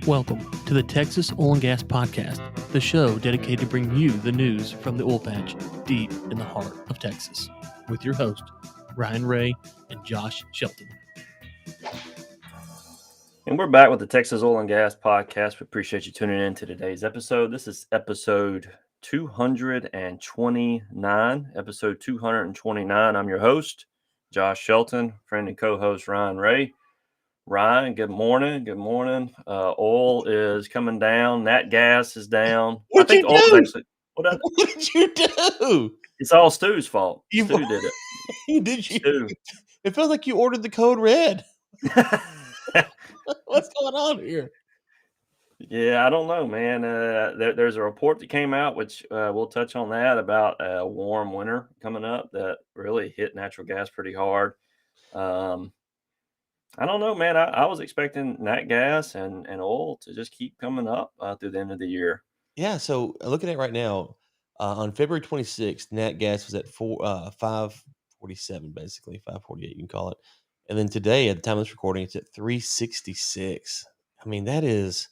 Welcome to the Texas Oil and Gas Podcast, the show dedicated to bring you the news from the oil patch deep in the heart of Texas, with your host, Ryan Ray and Josh Shelton. And we're back with the Texas Oil and Gas Podcast. We appreciate you tuning in to today's episode. This is episode 229. Episode 229. I'm your host, Josh Shelton, friend and co-host Ryan Ray. Ryan, good morning. Good morning. Oil is coming down. Nat gas is down. What'd I think you oil is do? actually. What did you do? It's all Stu's fault. You- Stu did it. Did you? Stu. It feels like you ordered the code red. What's going on here? Yeah, I don't know, man. There's a report that came out, which we'll touch on that, about a warm winter coming up that really hit natural gas pretty hard. I don't know, man. I was expecting nat gas and oil to just keep coming up through the end of the year. Yeah, so looking at it right now, on February 26th, nat gas was at 547, basically 548, you can call it. And then today, at the time of this recording, it's at 366. I mean, that is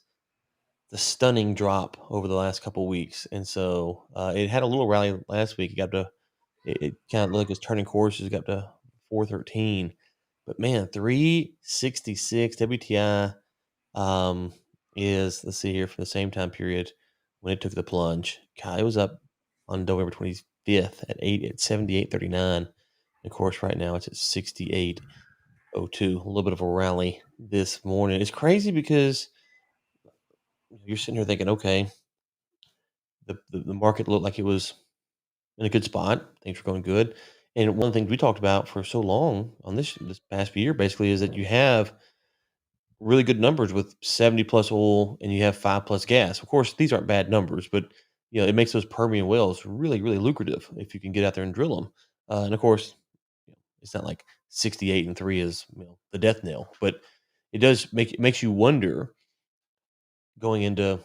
the stunning drop over the last couple of weeks. And so it had a little rally last week. It kind of looked like it was turning courses, got to 413. But man, 366 WTI is, let's see here, from the same time period when it took the plunge. God, it was up on November 25th at 78.39. Of course, right now it's at 68.02. A little bit of a rally this morning. It's crazy because you're sitting here thinking, okay, the market looked like it was in a good spot. Things were going good. And one of the things we talked about for so long on this past year, basically, is that you have really good numbers with 70 plus oil and you have 5 plus gas. Of course, these aren't bad numbers, but it makes those Permian wells really, really lucrative if you can get out there and drill them. And of course, it's not like 68 and 3 is the death knell, but it makes you wonder going into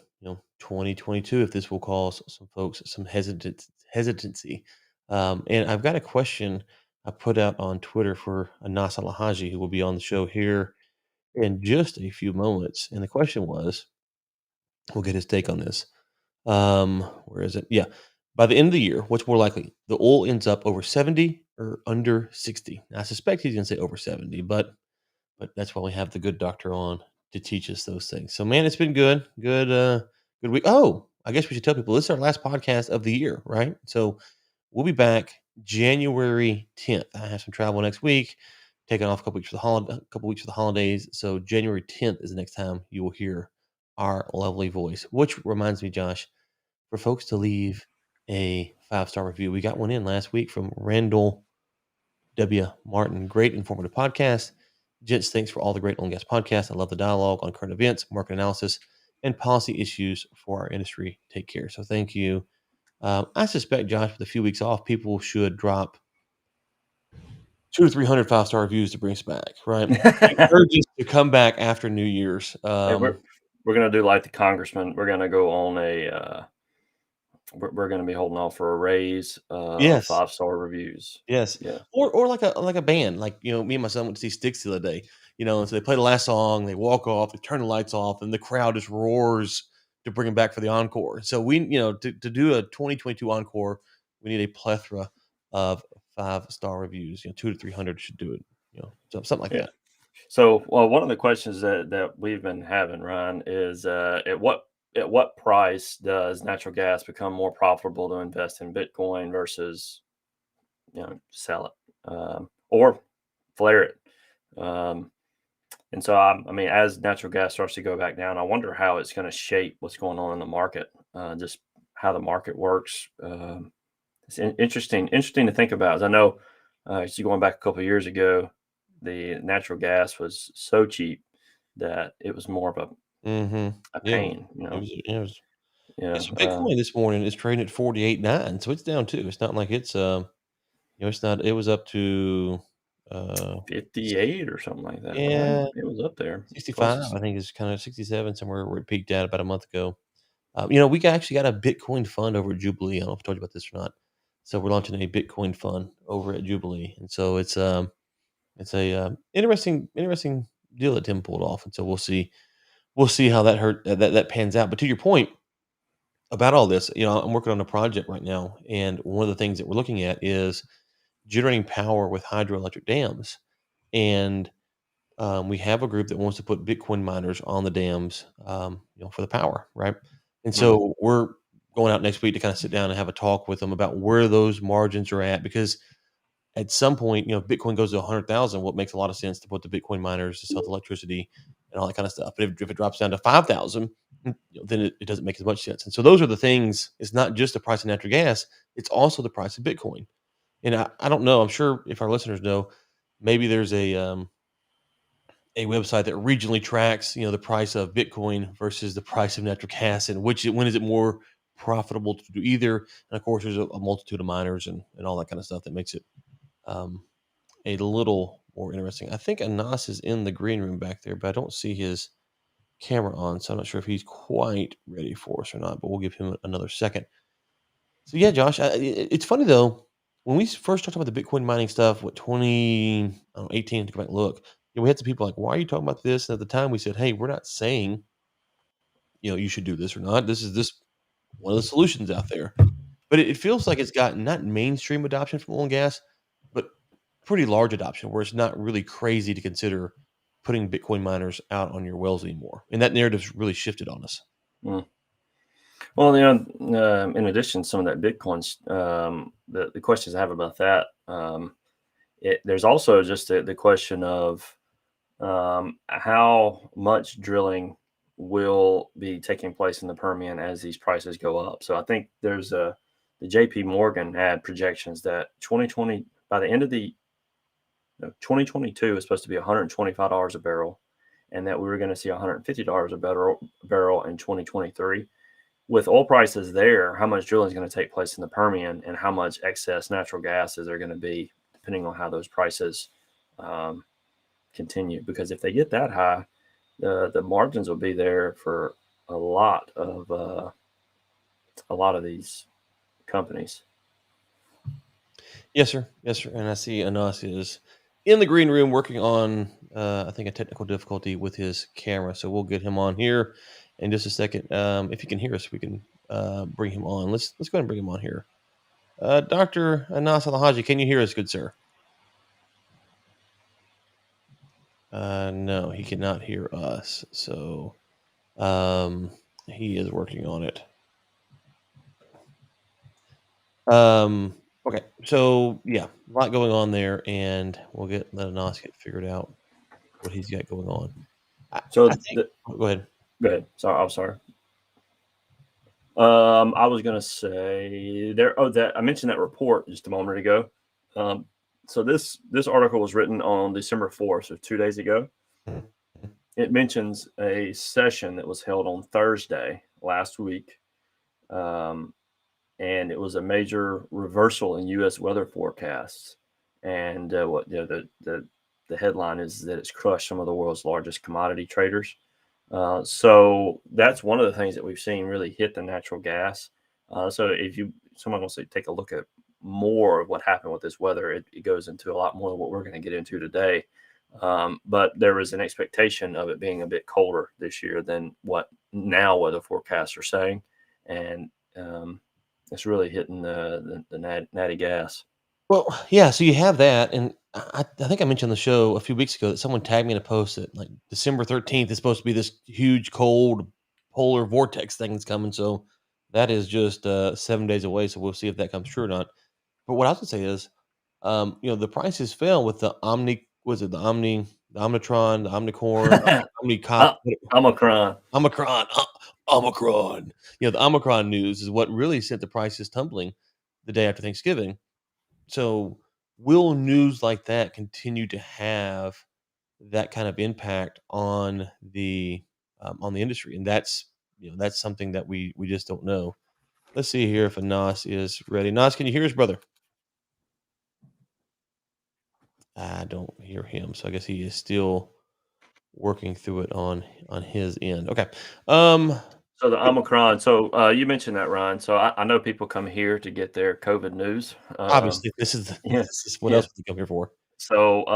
2022 if this will cause some folks some hesitancy. And I've got a question I put out on Twitter for Anas Alhaji, who will be on the show here in just a few moments. And the question was, we'll get his take on this. Where is it? Yeah. By the end of the year, what's more likely? The oil ends up over 70 or under 60? Now, I suspect he's going to say over 70, but that's why we have the good doctor on to teach us those things. So, man, it's been good week. Oh, I guess we should tell people this is our last podcast of the year, right? So we'll be back January 10th. I have some travel next week, taking off a couple weeks for the holidays. So January 10th is the next time you will hear our lovely voice, which reminds me, Josh, for folks to leave a 5-star review. We got one in last week from Randall W. Martin. Great informative podcast. Gents, thanks for all the great oil and gas podcasts. I love the dialogue on current events, market analysis, and policy issues for our industry. Take care. So thank you. I suspect, Josh, with a few weeks off, people should drop 200 to 300 5-star reviews to bring us back, right? Encourage us to come back after New Year's. Hey, we're going to do like the congressman. We're going to go on a we're going to be holding off for a raise Yes. 5-star reviews. Yes. Yeah. Or like a band. Like, me and my son went to see Styx the other day, and so they play the last song, they walk off, they turn the lights off, and the crowd just roars to bring them back for the encore. So we, to do a 2022 encore, we need a plethora of 5-star reviews. 200 to 300 should do it. So something like that. So, one of the questions that we've been having, Ryan, is at what price does natural gas become more profitable to invest in Bitcoin versus, sell it or flare it? And so, I mean, as natural gas starts to go back down, I wonder how it's going to shape what's going on in the market, just how the market works. It's interesting to think about. As I know, going back a couple of years ago, the natural gas was so cheap that it was more of a pain. So Bitcoin this morning is trading at 48.9, so it's down too. It's not like it's it's not. It was up to 58 or something like that. Yeah, it was up there. 65. I think it's kind of 67 somewhere where it peaked out about a month ago. We actually got a Bitcoin fund over at Jubilee. I don't know if I told you about this or not. So we're launching a Bitcoin fund over at Jubilee, and so it's a interesting deal that Tim pulled off, and so we'll see we'll see how that pans out. But to your point about all this, I'm working on a project right now, and one of the things that we're looking at is generating power with hydroelectric dams. And we have a group that wants to put Bitcoin miners on the dams, for the power, right? And Mm, so we're going out next week to kind of sit down and have a talk with them about where those margins are at, because at some point, if Bitcoin goes to 100,000, well, it makes a lot of sense to put the Bitcoin miners to sell the electricity and all that kind of stuff. But if it drops down to 5,000, then it doesn't make as much sense. And so those are the things. It's not just the price of natural gas; it's also the price of Bitcoin. And I don't know. I'm sure if our listeners know, maybe there's a website that regionally tracks, the price of Bitcoin versus the price of natural gas, and when is it more profitable to do either. And of course, there's a multitude of miners and all that kind of stuff that makes it um, a little more interesting. I think Anas is in the green room back there, but I don't see his camera on, so I'm not sure if he's quite ready for us or not. But we'll give him another second. So yeah, Josh, it's funny though. When we first talked about the Bitcoin mining stuff, what 2018 to go back and look, we had some people like, "Why are you talking about this?" And at the time, we said, "Hey, we're not saying you should do this or not. This is one of the solutions out there." But it feels like it's gotten not mainstream adoption from oil and gas, but pretty large adoption where it's not really crazy to consider putting Bitcoin miners out on your wells anymore. And that narrative's really shifted on us. mm. Well, in addition to some of that Bitcoins, the questions I have about that, there's also just the question of how much drilling will be taking place in the Permian as these prices go up. So I think the JP Morgan had projections that 2020, by the end of 2022 is supposed to be $125 a barrel, and that we were going to see $150 a barrel in 2023. With oil prices there, how much drilling is going to take place in the Permian, and how much excess natural gas is there going to be, depending on how those prices continue. Because if they get that high, the margins will be there for a lot of these companies. Yes, sir. Yes, sir. And I see Anas is in the green room working on, I think, a technical difficulty with his camera. So we'll get him on here in just a second. If you can hear us, we can bring him on. Let's go ahead and bring him on here. Dr. Anas Alhaji, can you hear us, good sir? No, he cannot hear us. So he is working on it. Okay, so yeah, a lot going on there, and we'll let Anas get figured out what he's got going on. So I think, go ahead. Go ahead. Sorry, I'm sorry. I was going to say there. Oh, that I mentioned that report just a moment ago. So this article was written on December 4th, so 2 days ago. It mentions a session that was held on Thursday last week, and it was a major reversal in U.S. weather forecasts. And the headline is that it's crushed some of the world's largest commodity traders. So that's one of the things that we've seen really hit the natural gas. So if someone wants to take a look at more of what happened with this weather, it goes into a lot more of what we're going to get into today. But there was an expectation of it being a bit colder this year than what now weather forecasts are saying. And it's really hitting the natty gas. Well, yeah, so you have that, and I think I mentioned on the show a few weeks ago that someone tagged me in a post that like December 13th is supposed to be this huge cold polar vortex thing that's coming. So that is just 7 days away. So we'll see if that comes true or not. But what I was gonna say is, the prices fell with the Omnitron, the Omnicorn, Omnicop, Omicron. Omicron. The Omicron news is what really sent the prices tumbling the day after Thanksgiving. So will news like that continue to have that kind of impact on the industry? And that's something that we just don't know. Let's see here if Anas is ready. Nas, can you hear us, brother? I don't hear him, so I guess he is still working through it on his end. Okay. So the Omicron. So you mentioned that, Ryan. So I know people come here to get their COVID news. Obviously, this is what else would they come here for? So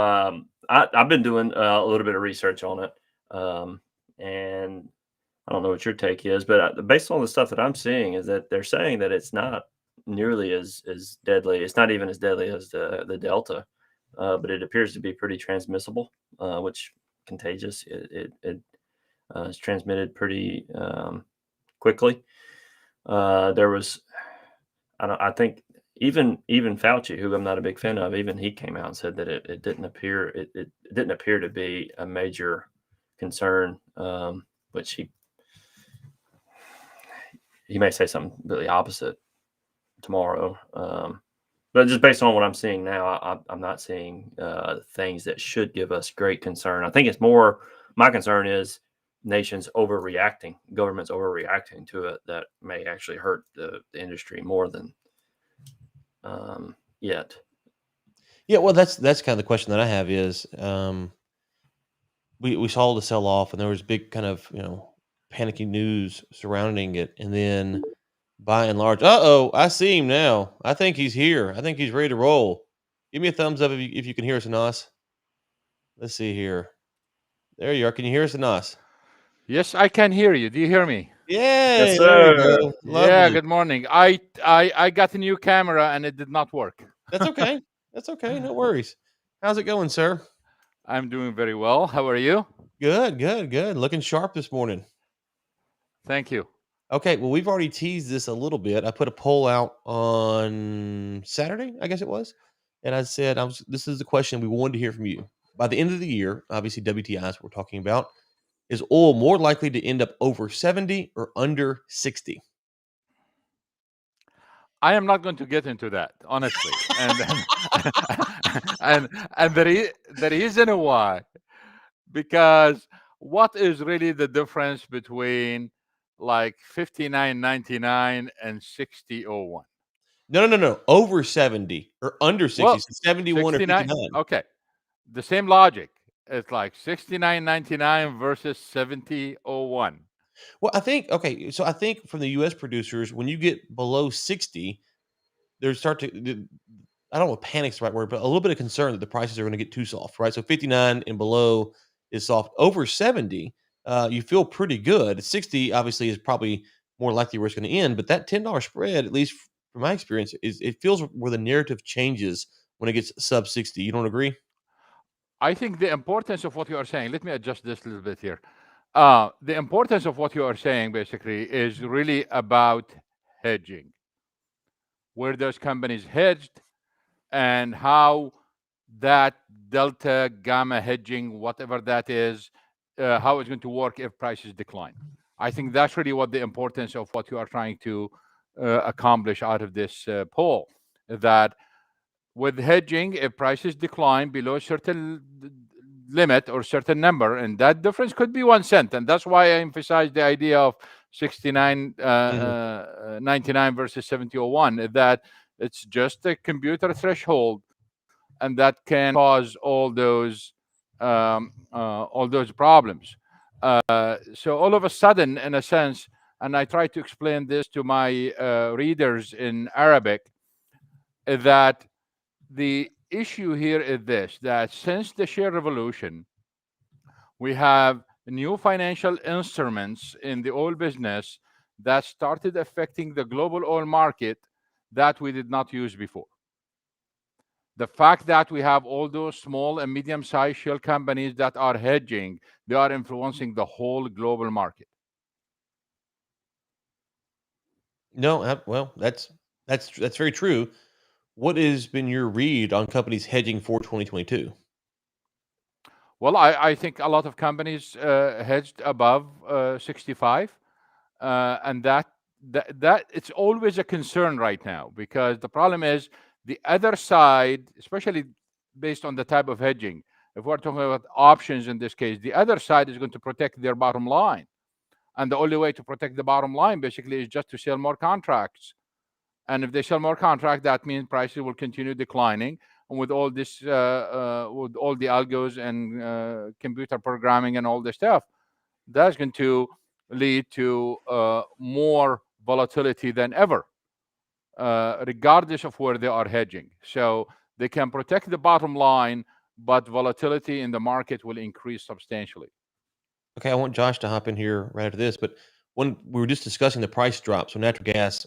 I've been doing a little bit of research on it. and I don't know what your take is, but based on the stuff that I'm seeing, is that they're saying that it's not nearly as deadly. It's not even as deadly as the Delta, but it appears to be pretty transmissible, which contagious. It is transmitted pretty quickly. There was, I think even Fauci, who I'm not a big fan of, even he came out and said that it didn't appear it didn't appear to be a major concern, which he may say something really opposite tomorrow. But just based on what I'm seeing now, I'm not seeing things that should give us great concern. I think it's more, my concern is nations overreacting, governments overreacting to it, that may actually hurt the industry more than yet. Yeah, well, that's kind of the question that I have is, we saw the sell off, and there was big kind of panicky news surrounding it, and then by and large, I see him now. I think he's here. I think he's ready to roll. Give me a thumbs up if you can hear us, Anas. Let's see here. There you are. Can you hear us, Anas? Yes, I can hear you. Do you hear me? Yes, Yay! There you sir. go. Yeah, Lovely. good morning. I got a new camera and it did not work. That's okay. That's okay. No worries. How's it going, sir? I'm doing very well. How are you? Good, good, good. Looking sharp this morning. Thank you. Okay, well, we've already teased this a little bit. I put a poll out on Saturday, I guess it was, and I said, this is the question we wanted to hear from you. By the end of the year, obviously WTIs we're talking about, is oil more likely to end up over 70 or under 60? I am not going to get into that, honestly. And the reason why, because what is really the difference between like 59.99 and 60.01? No. Over 70 or under 60. Well, So 71 or 69. 59. Okay, the same logic. It's like 69.99 versus 70.01. Well, I think so I think from the US producers, when you get below 60, they start to, I don't know if panic's the right word, but a little bit of concern that the prices are going to get too soft, right? So 59 and below is soft. Over 70, you feel pretty good. 60 obviously is probably more likely where it's going to end, but that $10 spread, at least from my experience, is it feels where the narrative changes when it gets sub 60. You don't agree? I think the importance of what you are saying, let me adjust this a little bit here. The importance of what you are saying basically is really about hedging, where those companies hedged and how that delta gamma hedging, whatever that is, how it's going to work if prices decline. I think that's really what the importance of what you are trying to accomplish out of this poll. That with hedging, if prices decline below a certain limit or certain number, and that difference could be 1 cent, and that's why I emphasize the idea of 69.99 versus 70.01, that it's just a computer threshold, and that can cause all those problems. So all of a sudden, in a sense, and I try to explain this to my readers in Arabic, that the issue here is this: that since the share revolution, we have new financial instruments in the oil business that started affecting the global oil market that we did not use before. The fact that we have all those small and medium-sized shale companies that are hedging, they are influencing the whole global market. No, well, that's very true. What has been your read on companies hedging for 2022? Well, I think a lot of companies hedged above 65, and that it's always a concern right now, because the problem is the other side, especially based on the type of hedging. If we're talking about options in this case, the other side is going to protect their bottom line, and the only way to protect the bottom line basically is just to sell more contracts. And if they sell more contract, that means prices will continue declining. And with all this, with all the algos and computer programming and all this stuff, that's going to lead to more volatility than ever, regardless of where they are hedging. So they can protect the bottom line, but volatility in the market will increase substantially. Okay, I want Josh to hop in here right after this, but when we were just discussing the price drop, so natural gas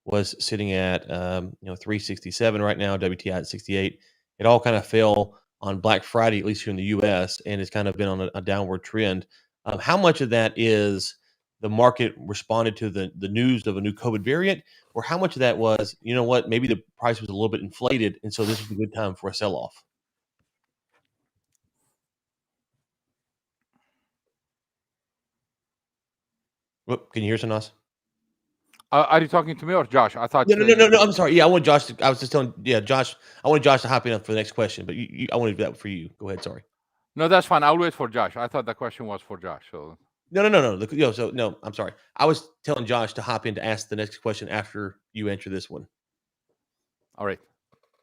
was sitting at 367 right now, WTI at 68. It all kind of fell on Black Friday, at least here in the U.S., and it's kind of been on a downward trend. How much of that is the market responded to the news of a new COVID variant, or how much of that was, you know what, maybe the price was a little bit inflated, and so this is a good time for a sell-off? Whoop, can you hear us, Anas? Are you talking to me or Josh? I thought. No. I'm sorry. Yeah, I want Josh to. I was just telling. Yeah, Josh. I wanted Josh to hop in for the next question, but I want to do that for you. Go ahead. Sorry. No, that's fine. I'll wait for Josh. I thought the question was for Josh. So No. So no, I'm sorry. I was telling Josh to hop in to ask the next question after you answer this one. all right,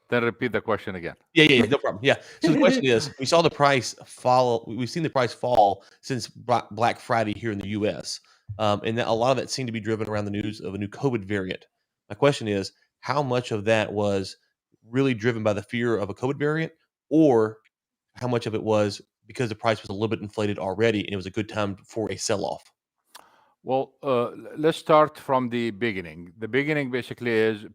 then repeat the question again. Yeah. No problem. Yeah. So the question is, we saw the price fall. We've seen the price fall since Black Friday here in the U.S. And that a lot of that seemed to be driven around the news of a new COVID variant. My question is, how much of that was really driven by the fear of a COVID variant, or how much of it was because the price was a little bit inflated already and it was a good time for a sell-off? Well, let's start from the beginning. The beginning basically is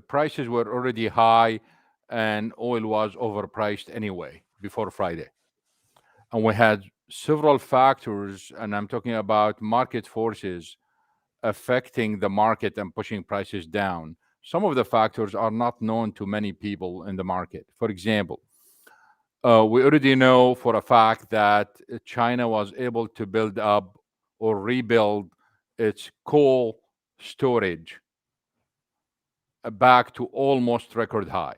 prices were already high and oil was overpriced anyway before Friday. And we had several factors, and I'm talking about market forces affecting the market and pushing prices down. Some of the factors are not known to many people in the market. For example, we already know for a fact that China was able to build up or rebuild its coal storage back to almost record high.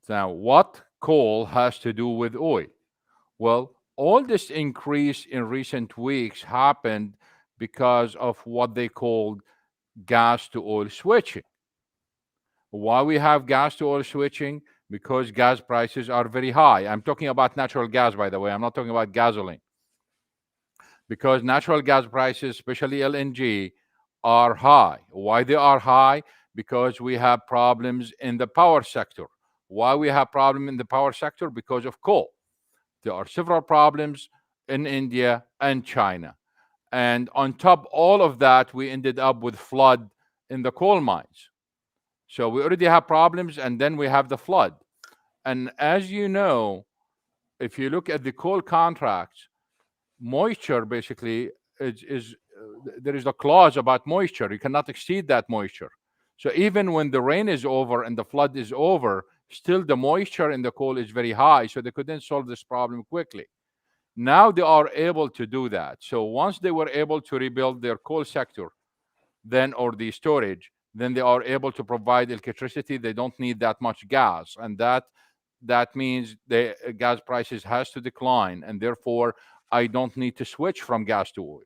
Now, what coal has to do with oil? Well, all this increase in recent weeks happened because of what they called gas to oil switching. Why we have gas to oil switching? Because gas prices are very high. I'm talking about natural gas, by the way. I'm not talking about gasoline. Because natural gas prices, especially LNG, are high. Why they are high? Because we have problems in the power sector. Why we have problem in the power sector? Because of coal. There are several problems in India and China. And on top all of that, we ended up with flood in the coal mines. So we already have problems, and then we have the flood. And as you know, if you look at the coal contracts, moisture basically is there is a clause about moisture. You cannot exceed that moisture. So even when the rain is over and the flood is over, still the moisture in the coal is very high. So they couldn't solve this problem quickly. Now they are able to do that. So once they were able to rebuild their coal sector, then or the storage, then they are able to provide electricity. They don't need that much gas, and that means the gas prices has to decline, and therefore I don't need to switch from gas to oil.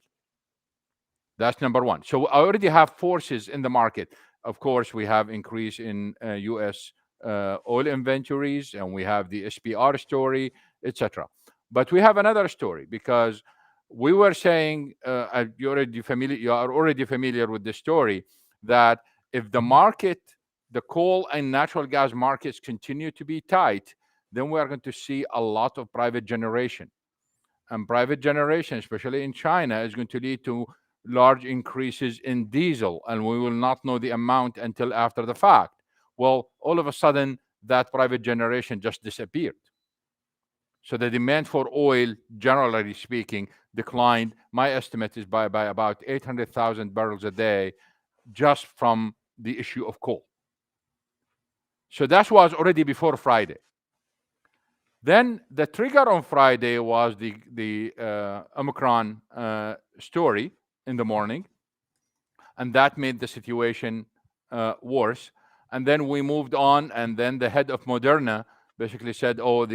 That's number one. So I already have forces in the market. Of course, we have increase in U.S. Oil inventories, and we have the SPR story, etc. But we have another story because we were saying you are already familiar with the story that if the market, the coal and natural gas markets continue to be tight, then we are going to see a lot of private generation. And private generation, especially in China, is going to lead to large increases in diesel, and we will not know the amount until after the fact. Well, all of a sudden, that private generation just disappeared. So the demand for oil, generally speaking, declined. My estimate is by about 800,000 barrels a day just from the issue of coal. So that was already before Friday. Then the trigger on Friday was the Omicron story in the morning, and that made the situation worse. And then we moved on, and then the head of Moderna basically said, "Oh,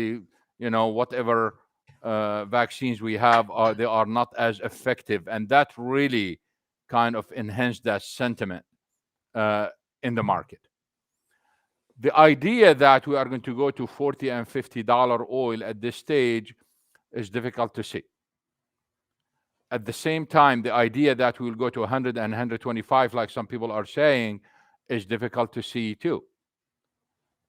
whatever vaccines we have they are not as effective," and that really kind of enhanced that sentiment in the market. The idea that we are going to go to $40 and $50 oil at this stage is difficult to see. At the same time, the idea that we'll go to 100 and 125, like some people are saying, is difficult to see too.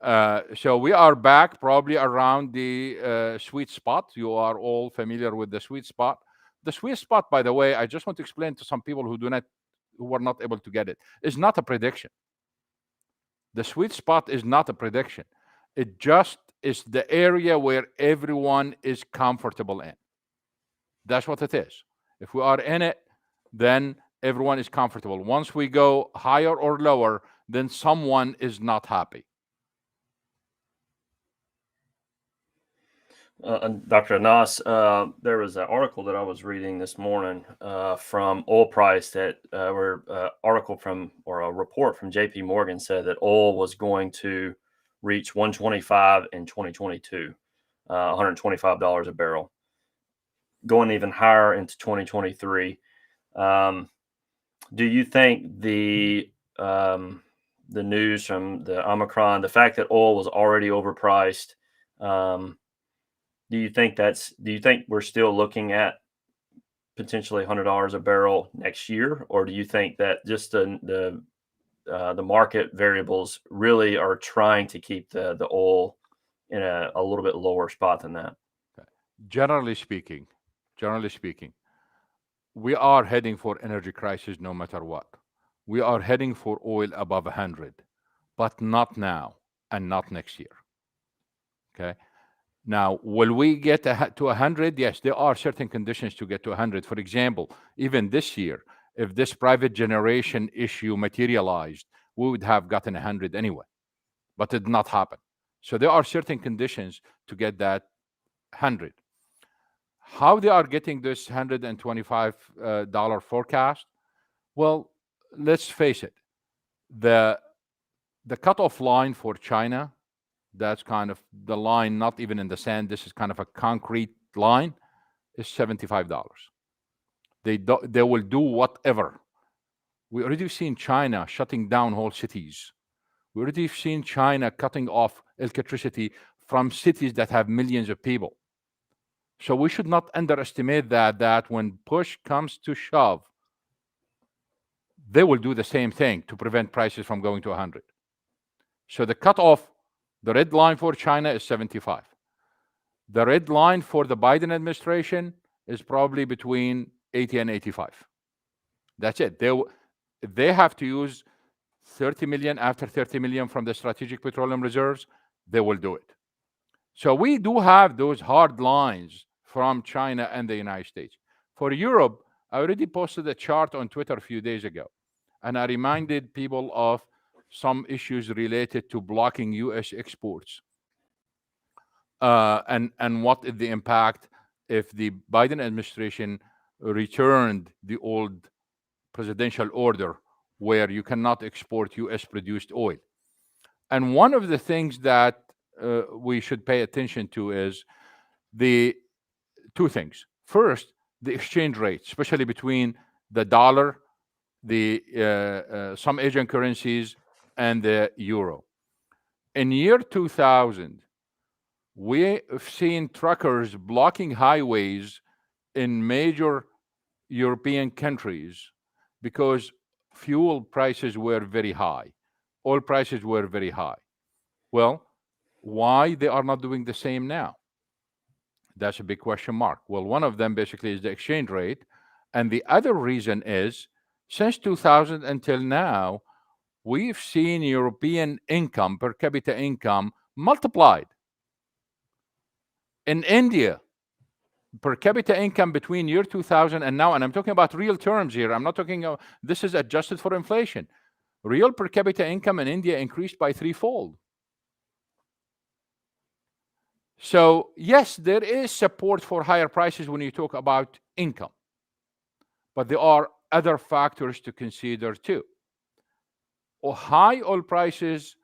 So we are back probably around the sweet spot. You are all familiar with the sweet spot. The sweet spot, by the way, I just want to explain to some people who were not able to get it, is not a prediction. The sweet spot is not a prediction. It just is the area where everyone is comfortable in. That's what it is. If we are in it, then everyone is comfortable. Once we go higher or lower, then someone is not happy. And Dr. Anas, there was an article that I was reading this morning from oil price that article from or a report from J.P. Morgan said that oil was going to reach 125 in 2022, $125 a barrel, going even higher into 2023. Do you think the news from the Omicron, the fact that oil was already overpriced, do you think we're still looking at potentially $100 a barrel next year, or do you think that just the market variables really are trying to keep the oil in a little bit lower spot than that? Generally speaking, we are heading for energy crisis no matter what. We are heading for oil above 100, but not now and not next year. Okay. Now, will we get to 100? Yes, there are certain conditions to get to 100. For example, even this year, if this private generation issue materialized, we would have gotten 100 anyway, but it did not happen. So there are certain conditions to get that 100. How they are getting this $125 forecast? Well, let's face it. The cutoff line for China, that's kind of the line, not even in the sand, this is kind of a concrete line, is $75. They will do whatever. We already seen China shutting down whole cities. We already seen China cutting off electricity from cities that have millions of people. So we should not underestimate that when push comes to shove, they will do the same thing to prevent prices from going to 100. So the cutoff, the red line for China is 75. The red line for the Biden administration is probably between 80 and 85. That's it. They have to use 30 million after 30 million from the strategic petroleum reserves. They will do it. So we do have those hard lines from China and the United States. For Europe, I already posted a chart on Twitter a few days ago, and I reminded people of some issues related to blocking U.S. exports. And what is the impact if the Biden administration returned the old presidential order where you cannot export U.S. produced oil. And one of the things that we should pay attention to is the two things. First, the exchange rate, especially between the dollar, the some Asian currencies, and the euro. In year 2000, we've seen truckers blocking highways in major European countries because fuel prices were very high, oil prices were very high. Well, why they are not doing the same now? That's a big question mark. Well, one of them basically is the exchange rate, and the other reason is since 2000 until now, we've seen European income, per capita income, multiplied. In India, per capita income between year 2000 and now, and I'm talking about real terms here, I'm not talking about, this is adjusted for inflation. Real per capita income in India increased by threefold. So yes, there is support for higher prices when you talk about income, but there are other factors to consider too. High oil prices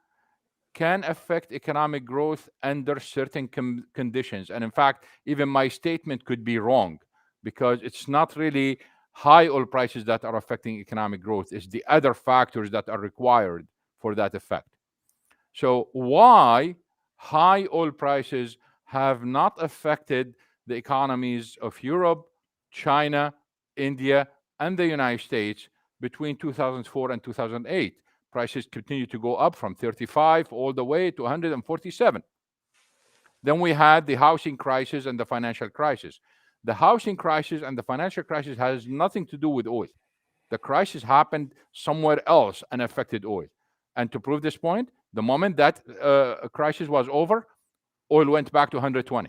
can affect economic growth under certain conditions. And in fact, even my statement could be wrong because it's not really high oil prices that are affecting economic growth. It's the other factors that are required for that effect. So why high oil prices have not affected the economies of Europe, China, India, and the United States between 2004 and 2008? Prices continue to go up from 35 all the way to 147. Then we had the housing crisis and the financial crisis. The housing crisis and the financial crisis has nothing to do with oil. The crisis happened somewhere else and affected oil. And to prove this point, the moment that crisis was over, oil went back to 120.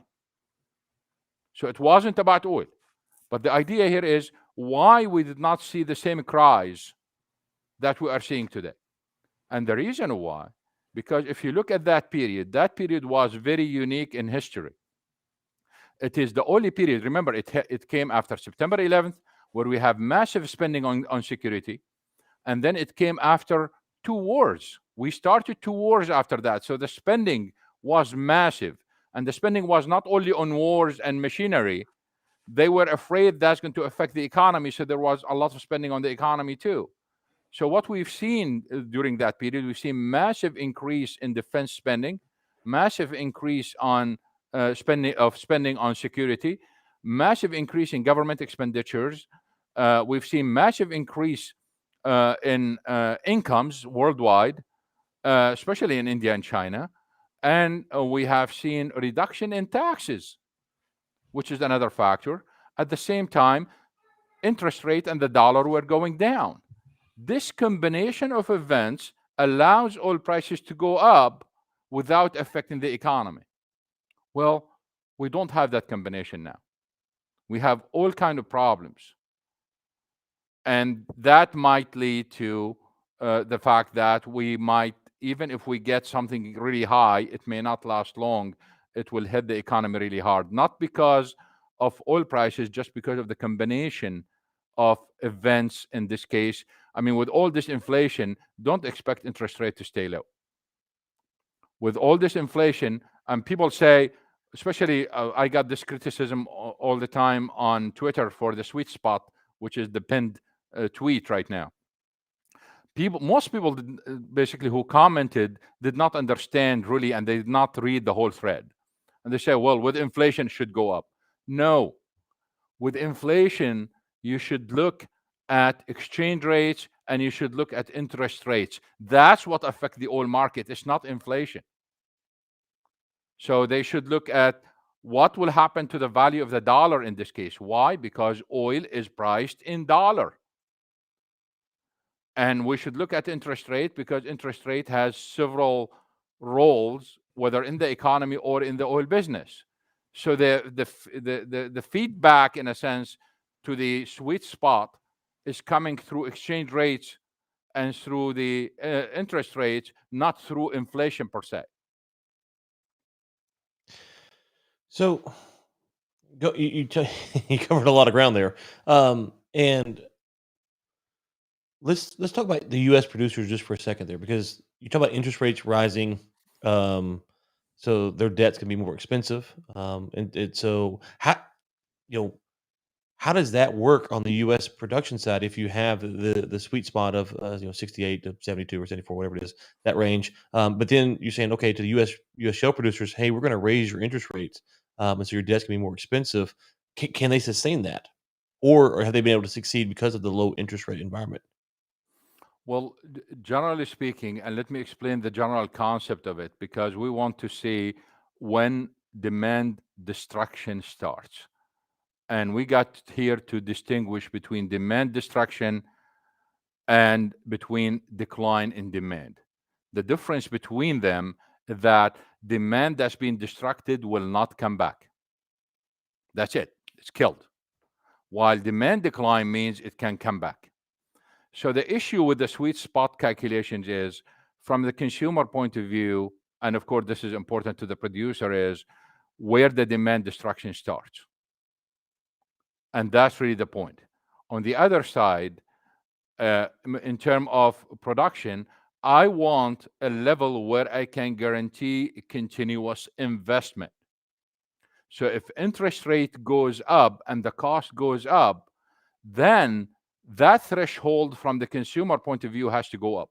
So it wasn't about oil. But the idea here is why we did not see the same cries that we are seeing today. And the reason why, because if you look at that period was very unique in history. It is the only period, remember, it came after September 11th, where we have massive spending on security. And then it came after 2 wars. We started 2 wars after that. So the spending was massive. And the spending was not only on wars and machinery. They were afraid that's going to affect the economy. So there was a lot of spending on the economy too. So what we've seen during that period, we've seen massive increase in defense spending, massive increase on spending on security, massive increase in government expenditures. We've seen massive increase in incomes worldwide, especially in India and China. And we have seen a reduction in taxes, which is another factor. At the same time, interest rate and the dollar were going down. This combination of events allows oil prices to go up without affecting the economy. Well, we don't have that combination now. We have all kinds of problems. And that might lead to the fact that we might, even if we get something really high, it may not last long. It will hit the economy really hard, not because of oil prices, just because of the combination of events in this case. I mean, with all this inflation, don't expect interest rate to stay low. With all this inflation, and people say, especially I got this criticism all the time on Twitter for the sweet spot, which is the pinned tweet right now. Most people basically who commented did not understand really, and they did not read the whole thread. And they say, well, with inflation, it should go up. No. With inflation, you should look at exchange rates and you should look at interest rates. That's what affects the oil market. It's not inflation. So they should look at what will happen to the value of the dollar in this case. Why? Because oil is priced in dollar. And we should look at interest rate because interest rate has several roles, whether in the economy or in the oil business. So the feedback, in a sense, to the sweet spot is coming through exchange rates and through the interest rates, not through inflation per se. So you covered a lot of ground there, and let's talk about the U.S. producers just for a second there, because you talk about interest rates rising, so their debt's gonna be more expensive, and so how does that work on the U.S. production side if you have the sweet spot of 68 to 72 or 74, whatever it is, that range? But then you're saying, okay, to the U.S. shale producers, hey, we're going to raise your interest rates, and so your debt's going to be more expensive. Can they sustain that, or have they been able to succeed because of the low interest rate environment? Well, generally speaking, and let me explain the general concept of it, because we want to see when demand destruction starts. And we got here to distinguish between demand destruction and between decline in demand. The difference between them is that demand that's been destructed will not come back. That's it. It's killed. While demand decline means it can come back. So the issue with the sweet spot calculations is, from the consumer point of view, and of course this is important to the producer, is where the demand destruction starts. And that's really the point. On the other side, in terms of production, I want a level where I can guarantee continuous investment. So if interest rate goes up and the cost goes up, then that threshold from the consumer point of view has to go up.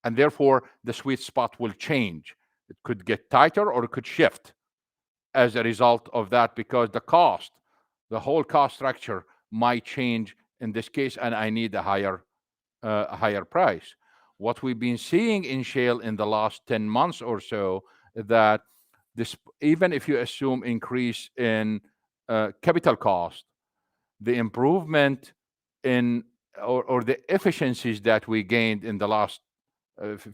And therefore, the sweet spot will change. It could get tighter or it could shift as a result of that, because the whole cost structure might change in this case, and I need a higher price. What we've been seeing in shale in the last 10 months or so is that this, even if you assume increase in capital cost, the improvement in or the efficiencies that we gained in the last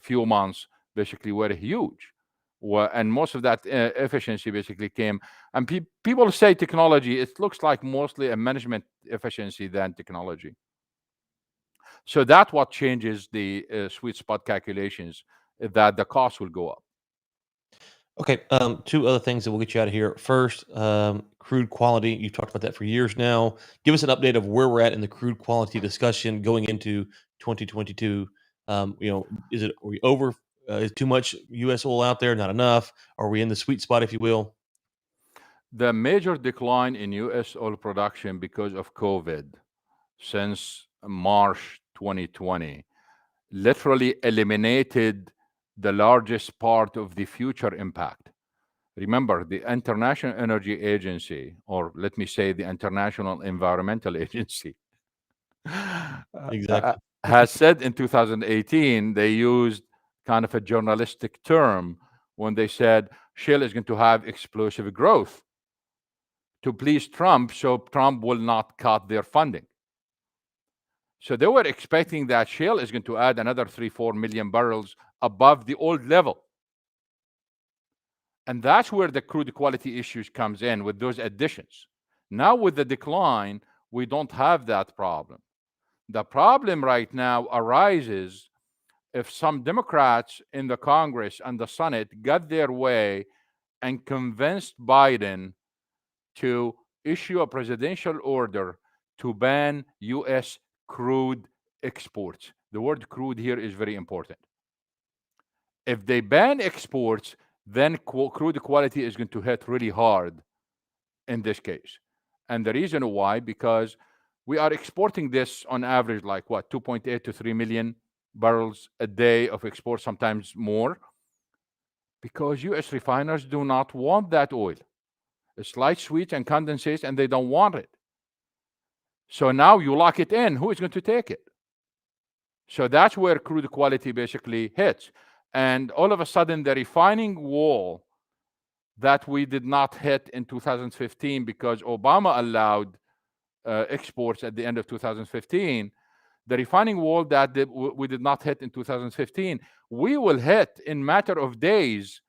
few months basically were huge. And most of that efficiency basically came. And people say technology, it looks like mostly a management efficiency than technology. So that's what changes the sweet spot calculations, that the cost will go up. Okay, two other things that will get you out of here. First, crude quality. You've talked about that for years now. Give us an update of where we're at in the crude quality discussion going into 2022. Are we over? Is too much U.S. oil out there? Not enough? Are we in the sweet spot, if you will? The major decline in U.S. oil production because of COVID since March 2020 literally eliminated the largest part of the future impact. Remember, the International Energy Agency, or let me say the International Environmental Agency, Exactly. has said in 2018, they used kind of a journalistic term when they said shale is going to have explosive growth to please Trump, so Trump will not cut their funding. So they were expecting that shale is going to add another 3-4 million barrels above the old level. And that's where the crude quality issues comes in with those additions. Now with the decline, we don't have that problem. The problem right now arises if some Democrats in the Congress and the Senate got their way and convinced Biden to issue a presidential order to ban U.S. crude exports. The word crude here is very important. If they ban exports, then crude quality is going to hit really hard in this case. And the reason why, because we are exporting this on average like what, 2.8 to 3 million barrels a day of export, sometimes more, because U.S. refiners do not want that oil. It's light sweet and condensates, and they don't want it. So now you lock it in. Who is going to take it? So that's where crude quality basically hits. And all of a sudden, the refining wall that we did not hit in 2015 because Obama allowed exports at the end of 2015, the refining wall that we did not hit in 2015, we will hit in matter of days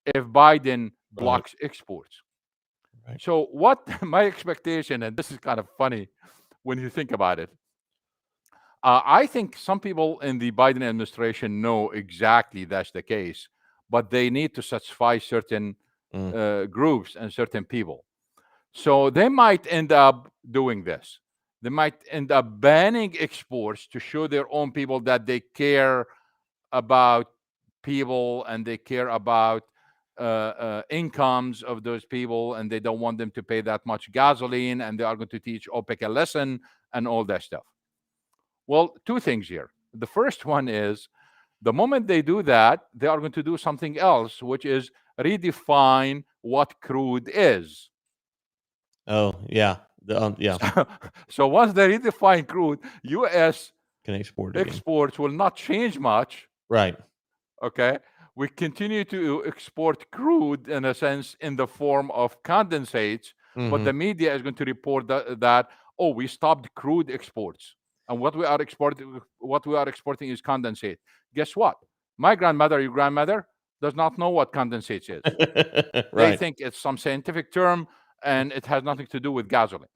if Biden blocks exports. Right. So what my expectation, and this is kind of funny when you think about it, I think some people in the Biden administration know exactly that's the case, but they need to satisfy certain groups and certain people. So they might end up doing this. They might end up banning exports to show their own people that they care about people and they care about incomes of those people, and they don't want them to pay that much gasoline, and they are going to teach OPEC a lesson and all that stuff. Well, two things here. The first one is the moment they do that, they are going to do something else, which is redefine what crude is. Oh, yeah. Yeah. So once they redefine crude, U.S. Can export it again. exports will not change much. Right. Okay. We continue to export crude in a sense in the form of condensates, but the media is going to report that oh, we stopped crude exports, and what we are exporting is condensate. Guess what? My grandmother, your grandmother, does not know what condensate is. Right. They think it's some scientific term, and it has nothing to do with gasoline.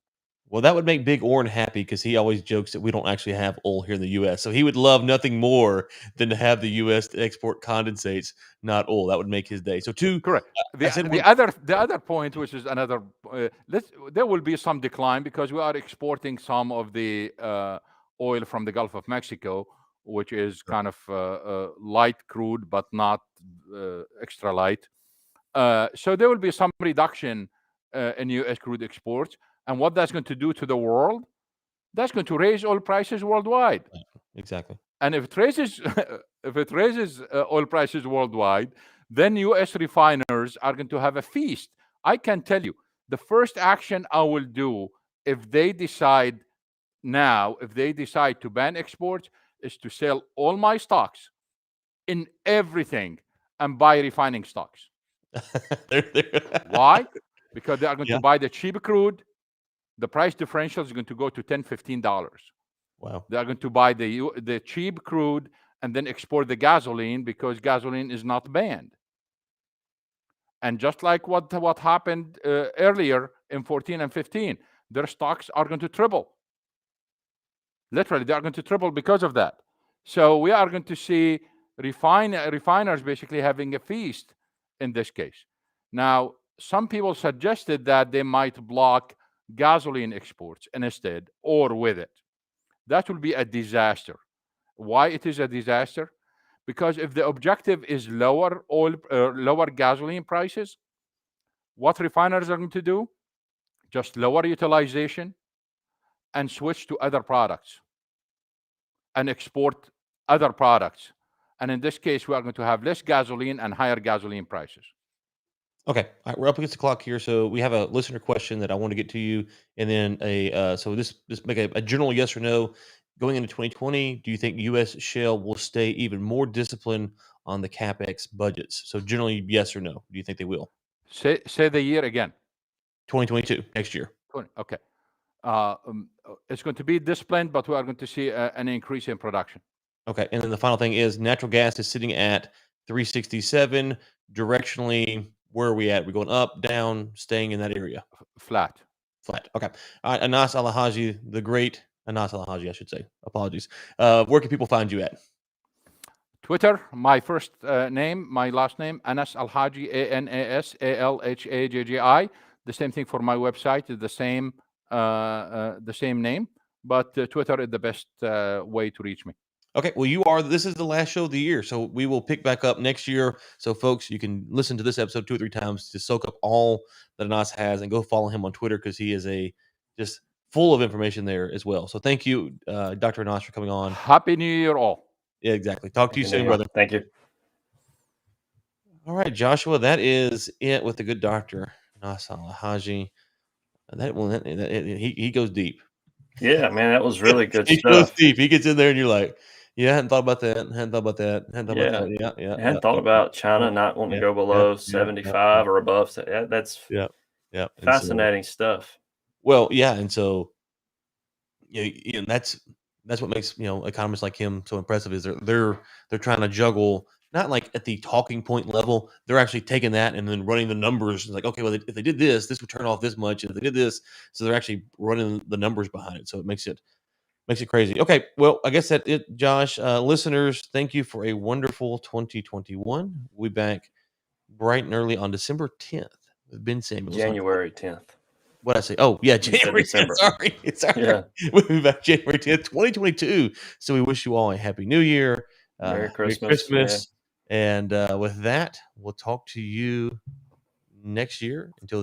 Well, that would make Big Orrin happy because he always jokes that we don't actually have oil here in the U.S. So he would love nothing more than to have the U.S. to export condensates, not oil. That would make his day. So two, correct. The other point, which is another, there will be some decline because we are exporting some of the oil from the Gulf of Mexico, which is kind of light crude, but not extra light. So there will be some reduction in U.S. crude exports. And what that's going to do to the world, that's going to raise oil prices worldwide. Exactly. And if it raises oil prices worldwide, then U.S. refiners are going to have a feast. I can tell you, the first action I will do if they decide to ban exports, is to sell all my stocks in everything and buy refining stocks. Why? Because they are going to buy the cheap crude. The price differential is going to go to $10, $15. Wow. They are going to buy the cheap crude and then export the gasoline because gasoline is not banned. And just like what happened earlier in 14 and 15, their stocks are going to triple. Literally, they are going to triple because of that. So we are going to see refiners basically having a feast in this case. Now, some people suggested that they might block gasoline exports instead or with it. That will be a disaster. Why it is a disaster? Because if the objective is lower gasoline prices, what refiners are going to do? Just lower utilization and switch to other products and export other products. And in this case, we are going to have less gasoline and higher gasoline prices. Okay, all right, we're up against the clock here, so we have a listener question that I want to get to you, and then so this make a general yes or no. Going into 2020, do you think U.S. shale will stay even more disciplined on the capex budgets? So generally, yes or no. Do you think they will? Say the year again. 2022, next year. Okay. It's going to be disciplined, but we are going to see an increase in production. Okay, and then the final thing is natural gas is sitting at 367 directionally. Where are we at? We're going up, down, staying in that area? Flat. Okay. All right, Anas Al-Haji, the great Anas Al-Haji, I should say. Apologies. Where can people find you at? Twitter, my first name, my last name, Anas Al-Haji, ANASALHAJJI. The same thing for my website, the same name, but Twitter is the best way to reach me. Okay, well, this is the last show of the year, so we will pick back up next year. So, folks, you can listen to this episode 2 or 3 times to soak up all that Anas has, and go follow him on Twitter because he is just full of information there as well. So, thank you, Dr. Anas, for coming on. Happy New Year, all. Yeah, exactly. Talk to you soon, brother. Thank you. All right, Joshua, that is it with the good doctor, Anas Al-Haji. He goes deep. Yeah, man, that was really good He stuff. goes deep. He gets in there, and you're like, yeah, I hadn't thought about that. Hadn't thought about that. I hadn't thought about China not wanting to go below 75 or above. So that's fascinating stuff. Well, yeah, and so that's what makes economists like him so impressive. Is they're trying to juggle, not like at the talking point level. They're actually taking that and then running the numbers. It's like, okay, well, if they did this would turn off this much. And if they did this, so they're actually running the numbers behind it. So it makes it crazy. Okay, well, I guess that's it, Josh. Listeners, thank you for a wonderful 2021. We'll be back bright and early on December 10th with Ben Samuels. January 10th. What did I say? Oh, yeah, January 10th. Sorry. Yeah. We'll be back January 10th, 2022. So we wish you all a happy new year. Merry Christmas. Yeah. And with that, we'll talk to you next year. Until